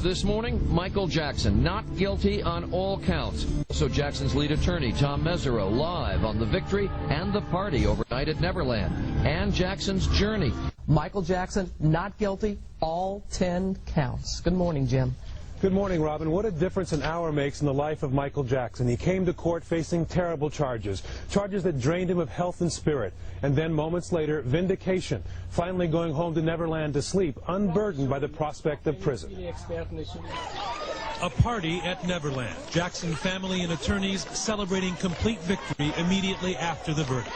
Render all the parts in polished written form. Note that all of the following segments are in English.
This morning, Michael Jackson not guilty on all counts. Also, Jackson's lead attorney, Tom Mesereau, live on the victory and the party overnight at Neverland, and Jackson's journey. Michael Jackson not guilty, all 10 counts. Good morning, Jim. Good morning, Robin. What a difference an hour makes in the life of Michael Jackson. He came to court facing terrible charges that drained him of health and spirit. And then moments later, vindication, finally going home to Neverland to sleep, unburdened by the prospect of prison. A party at Neverland. Jackson family and attorneys celebrating complete victory immediately after the verdict.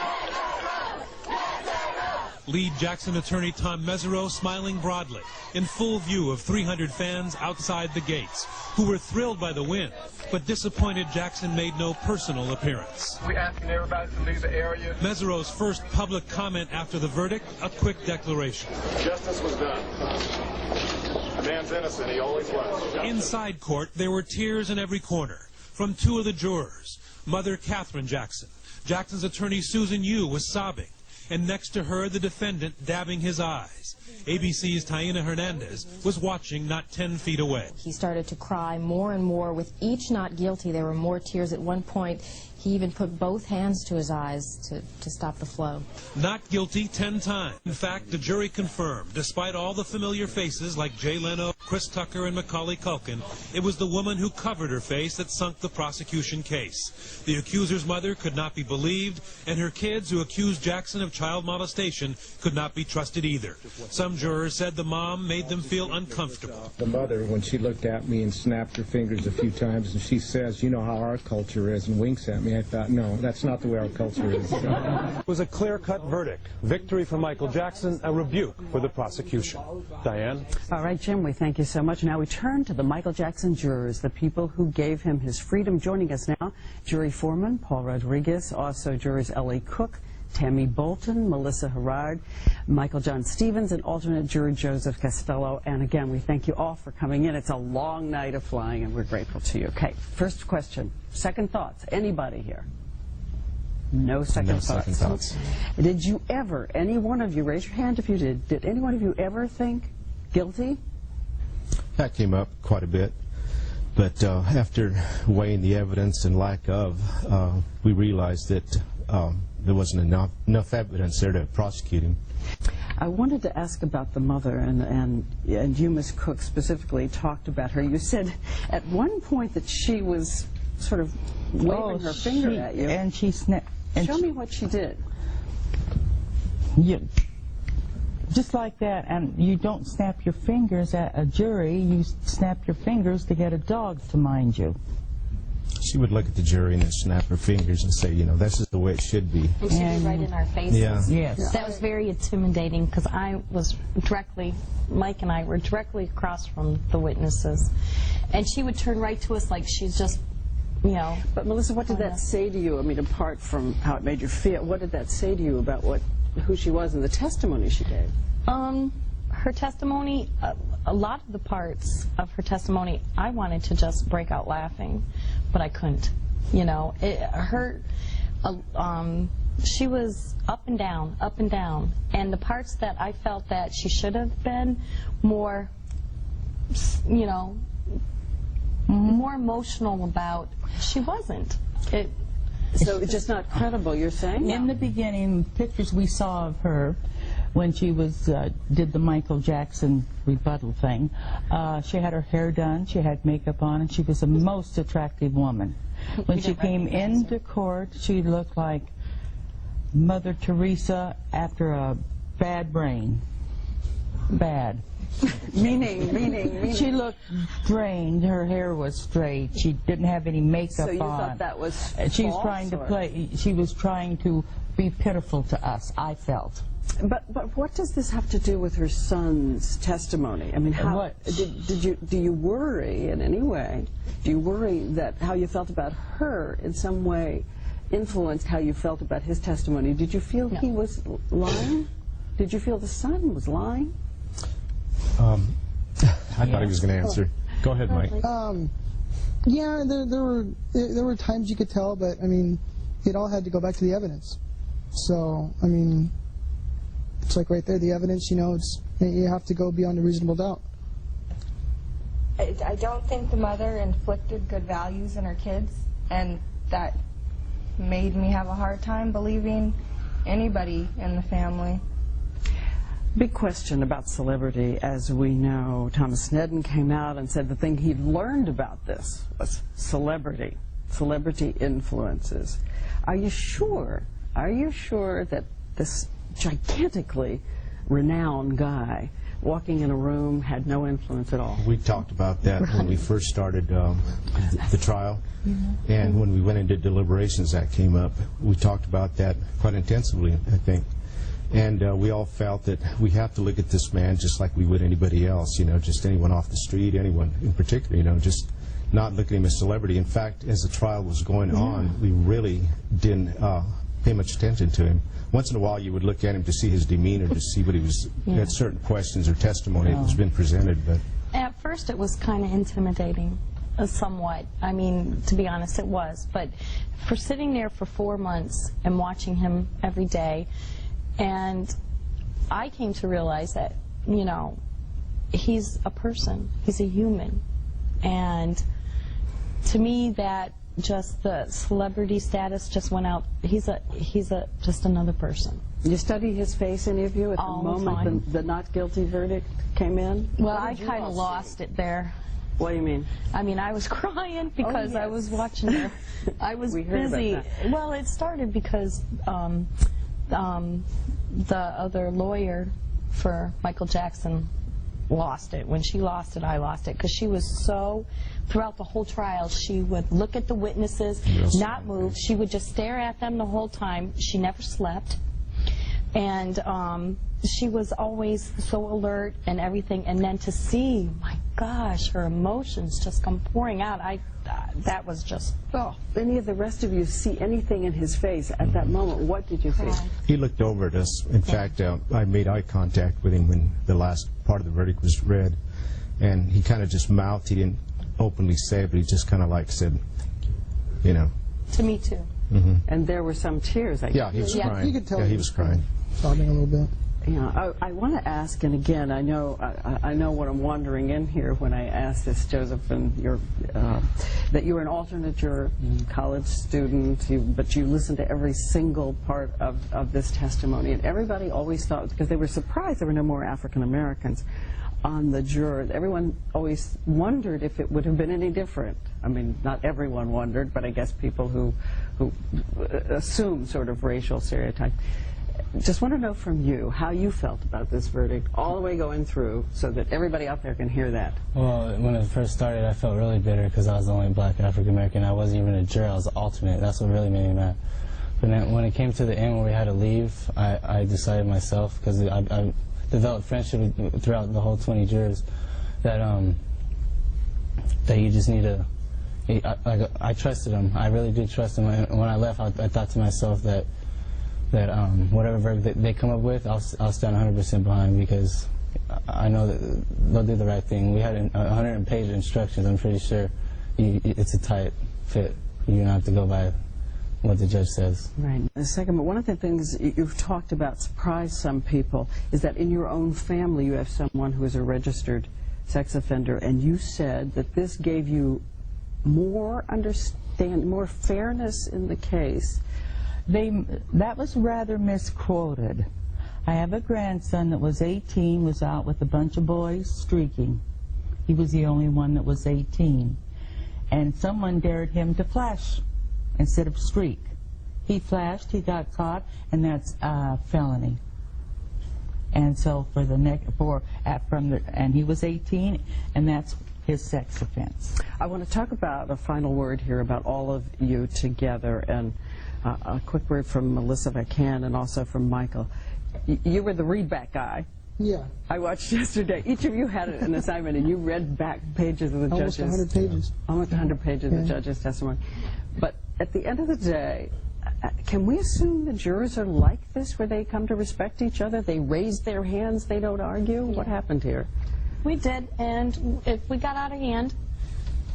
Lead Jackson attorney Tom Mesereau smiling broadly in full view of 300 fans outside the gates who were thrilled by the win, but disappointed Jackson made no personal appearance. We're asking everybody to leave the area. Mesereau's first public comment after the verdict, a quick declaration. Justice was done. The man's innocent. He always was. Inside court, there were tears in every corner from two of the jurors. Mother Catherine Jackson. Jackson's attorney Susan Yu was sobbing, and next to her, the defendant dabbing his eyes. ABC's Taina Hernandez was watching not 10 feet away. He started to cry more and more. With each not guilty, there were more tears. At one point, he even put both hands to his eyes to stop the flow. Not guilty 10 times. In fact, the jury confirmed, despite all the familiar faces like Jay Leno, Chris Tucker, and Macaulay Culkin, it was the woman who covered her face that sunk the prosecution case. The accuser's mother could not be believed, and her kids who accused Jackson of child molestation could not be trusted either. Some jurors said the mom made them feel uncomfortable. The mother, when she looked at me and snapped her fingers a few times, and she says, "You know how our culture is," and winks at me, I thought, no, that's not the way our culture is. It was a clear-cut verdict. Victory for Michael Jackson, a rebuke for the prosecution. Diane? All right, Jim, we thank you so much. Now we turn to the Michael Jackson jurors, the people who gave him his freedom. Joining us now, jury foreman Paul Rodriguez, also jurors L.A. Cook, Tammy Bolton, Melissa Herrard, Michael John Stevens, and alternate juror Joseph Costello. And again, we thank you all for coming in. It's a long night of flying, and we're grateful to you. Okay, first question. Second thoughts. Anybody here? No second thoughts. Did you ever, any one of you, raise your hand if you did any one of you ever think guilty? That came up quite a bit. But after weighing the evidence and lack of, we realized that there wasn't enough evidence there to prosecute him. I wanted to ask about the mother, and you, Ms. Cook, specifically talked about her. You said at one point that she was sort of waving her finger at you. And she snapped. Show me what she did. Yeah, just like that, and you don't snap your fingers at a jury, you snap your fingers to get a dog to mind you. She would look at the jury and then snap her fingers and say, you know, this is the way it should be. And she was right in our faces. Yeah. Yes. That was very intimidating because Mike and I were directly across from the witnesses. And she would turn right to us like she's just, you know. But Melissa, what did that say to you? I mean, apart from how it made you feel, what did that say to you about who she was and the testimony she gave? Her testimony, a lot of the parts of her testimony, I wanted to just break out laughing, but I couldn't. You know, she was up and down, and the parts that I felt that she should have been more, you know, more emotional about, she wasn't. So it's just not credible, you're saying? In the beginning, pictures we saw of her when she was did the Michael Jackson rebuttal thing, she had her hair done, she had makeup on, and she was a most attractive woman. When she came into court, she looked like Mother Teresa after a bad brain. Bad. Meaning. She looked drained. Her hair was straight. She didn't have any makeup on. So you thought that was She was false, trying to play. She was trying to be pitiful to us, I felt. But what does this have to do with her son's testimony? I mean, how do you worry in any way? Do you worry that how you felt about her in some way influenced how you felt about his testimony? Did you feel he was lying? Did you feel the son was lying? I thought he was going to answer. Go ahead, Mike. Yeah, there were times you could tell, but I mean, it all had to go back to the evidence. So I mean, it's like right there, the evidence. You know, you have to go beyond a reasonable doubt. I don't think the mother inflicted good values in her kids, and that made me have a hard time believing anybody in the family. Big question about celebrity. As we know, Thomas Snedden came out and said the thing he'd learned about this was celebrity influences. Are you sure that this gigantically renowned guy walking in a room had no influence at all? We talked about that when we first started the trial, and when we went into deliberations that came up. We talked about that quite intensively, I think. And we all felt that we have to look at this man just like we would anybody else, just anyone off the street, anyone in particular, just not look at him as a celebrity. In fact, as the trial was going on, we really didn't pay much attention to him. Once in a while you would look at him to see his demeanor, to see what he was, had certain questions or testimony that was been presented. But at first it was kind of intimidating, somewhat. I mean, to be honest, it was. But for sitting there for 4 months and watching him every day, and I came to realize that, he's a person, he's a human. And to me, that just the celebrity status just went out. He's just another person. You study his face, any of you, at the moment the not guilty verdict came in? Well, I kind of lost it there. What do you mean? I mean, I was crying because I was watching her. I was busy. Well, it started because the other lawyer for Michael Jackson lost it. When she lost it, I lost it, because she was so, throughout the whole trial, she would look at the witnesses, not move. She would just stare at them the whole time. She never slept. And she was always so alert and everything. And then to see, my gosh, her emotions just come pouring out, that was just, oh. Any of the rest of you see anything in his face at that moment? What did you see? he looked over at us. In fact, I made eye contact with him when the last part of the verdict was read, and he kind of just mouthed. He didn't openly say it, but he just kind of like said, To me too. And there were some tears, I guess. Yeah, he was crying. You could tell he was crying. Sobbing a little bit. I want to ask, and again, I know what I'm wandering in here when I ask this, Joseph, and that you're an alternate juror, college student, but you listened to every single part of this testimony, and everybody always thought, because they were surprised there were no more African Americans on the juror, everyone always wondered if it would have been any different. I mean, not everyone wondered, but I guess people who assume sort of racial stereotypes. Just want to know from you how you felt about this verdict all the way going through, so that everybody out there can hear that. Well, when it first started, I felt really bitter because I was the only black African American. I wasn't even a juror. I was an alternate. That's what really made me mad. But then when it came to the end where we had to leave, I decided myself, because I developed friendship throughout the whole 20 jurors, that you just need to. I trusted them. I really did trust them. And when I left, I thought to myself that whatever verdict they come up with, I'll stand 100% behind, because I know that they'll do the right thing. We had 100-page instructions. I'm pretty sure it's a tight fit. You don't have to go by what the judge says. Right. A second, but one of the things you've talked about surprised some people is that in your own family you have someone who is a registered sex offender, and you said that this gave you more fairness in the case. That was rather misquoted. I have a grandson that was 18, was out with a bunch of boys streaking. He was the only one that was 18. And someone dared him to flash instead of streak. He flashed, he got caught, and that's a felony. And so for the and he was 18, and that's his sex offense. I want to talk about a final word here about all of you together, and a quick word from Melissa, if I can, and also from Michael. You were the readback guy. Yeah. I watched yesterday. Each of you had an assignment, and you read back pages of the judges. Almost 100 pages. Almost 100 pages of the judges' testimony. But at the end of the day, can we assume the jurors are like this, where they come to respect each other? They raise their hands, they don't argue? What happened here? We did, and if we got out of hand,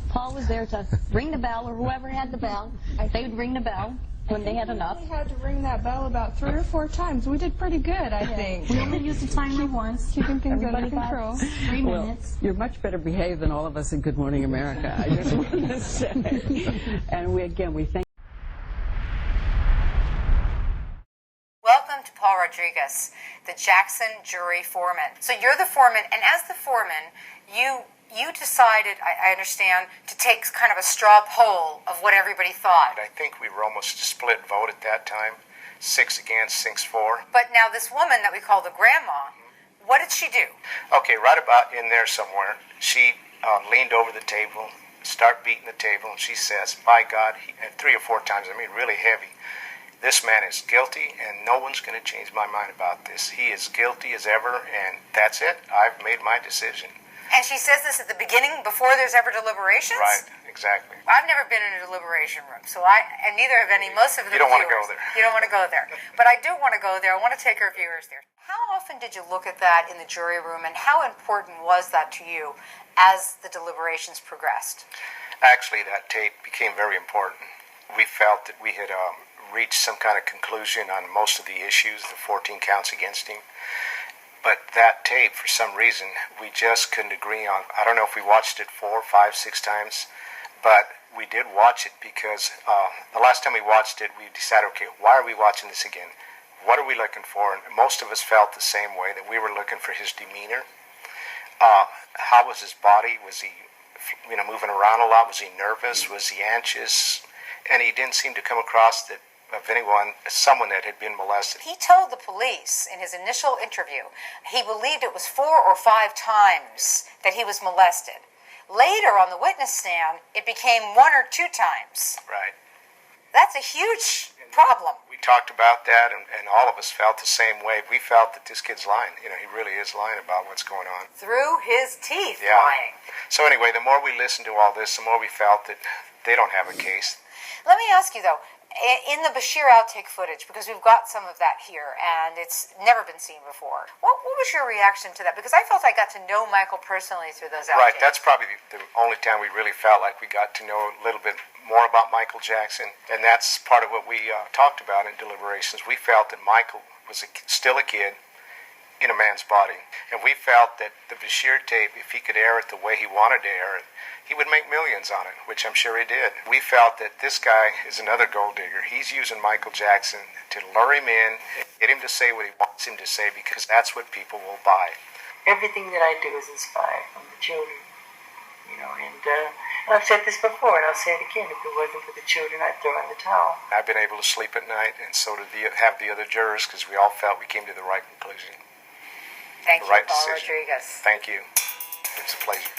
Paul was there to ring the bell, or whoever had the bell. They would ring the bell, when they had enough. We had to ring that bell about 3 or 4 times. We did pretty good, I think. We only used the timer once. Keeping things Everybody under control. got 3 minutes. You're much better behaved than all of us in Good Morning America, I just want to say. And we thank. Welcome to Paul Rodriguez, the Jackson jury foreman. So you're the foreman, and as the foreman, you decided, I understand, to take kind of a straw poll of what everybody thought. I think we were almost a split vote at that time, 6 against, 6 for. But now this woman that we call the grandma, what did she do? Okay, right about in there somewhere, she leaned over the table, started beating the table, and she says, by God, and 3 or 4 times, I mean really heavy, this man is guilty, and no one's going to change my mind about this. He is guilty as ever, and that's it. I've made my decision. And she says this at the beginning, before there's ever deliberations? Right, exactly. I've never been in a deliberation room, and neither have most of the You don't want to viewers. go there. You don't want to go there. But I do want to go there. I want to take our viewers there. How often did you look at that in the jury room, and how important was that to you as the deliberations progressed? Actually, that tape became very important. We felt that we had reached some kind of conclusion on most of the issues, the 14 counts against him. But that tape, for some reason, we just couldn't agree on. I don't know if we watched it 4, 5, 6 times, but we did watch it because the last time we watched it, we decided, okay, why are we watching this again? What are we looking for? And most of us felt the same way, that we were looking for his demeanor. How was his body? Was he, moving around a lot? Was he nervous? Was he anxious? And he didn't seem to come across that of someone that had been molested. He told the police in his initial interview he believed it was 4 or 5 times that he was molested. Later on the witness stand, it became 1 or 2 times. Right. That's a huge problem. We talked about that, and all of us felt the same way. We felt that this kid's lying. He really is lying about what's going on. Through his teeth, yeah. Lying. So anyway, the more we listened to all this, the more we felt that they don't have a case. Let me ask you, though, in the Bashir outtake footage, because we've got some of that here, and it's never been seen before, what was your reaction to that? Because I felt I got to know Michael personally through those outtakes. Right, that's probably the only time we really felt like we got to know a little bit more about Michael Jackson, and that's part of what we talked about in deliberations. We felt that Michael was still a kid in a man's body, and we felt that the Bashir tape, if he could air it the way he wanted to air it, he would make millions on it, which I'm sure he did. We felt that this guy is another gold digger. He's using Michael Jackson to lure him in, get him to say what he wants him to say, because that's what people will buy. Everything that I do is inspired from the children, and I've said this before, and I'll say it again, if it wasn't for the children, I'd throw in the towel. I've been able to sleep at night, and so did have the other jurors, because we all felt we came to the right conclusion. Thank you, right Paul decision. Rodriguez. Thank you. It's a pleasure.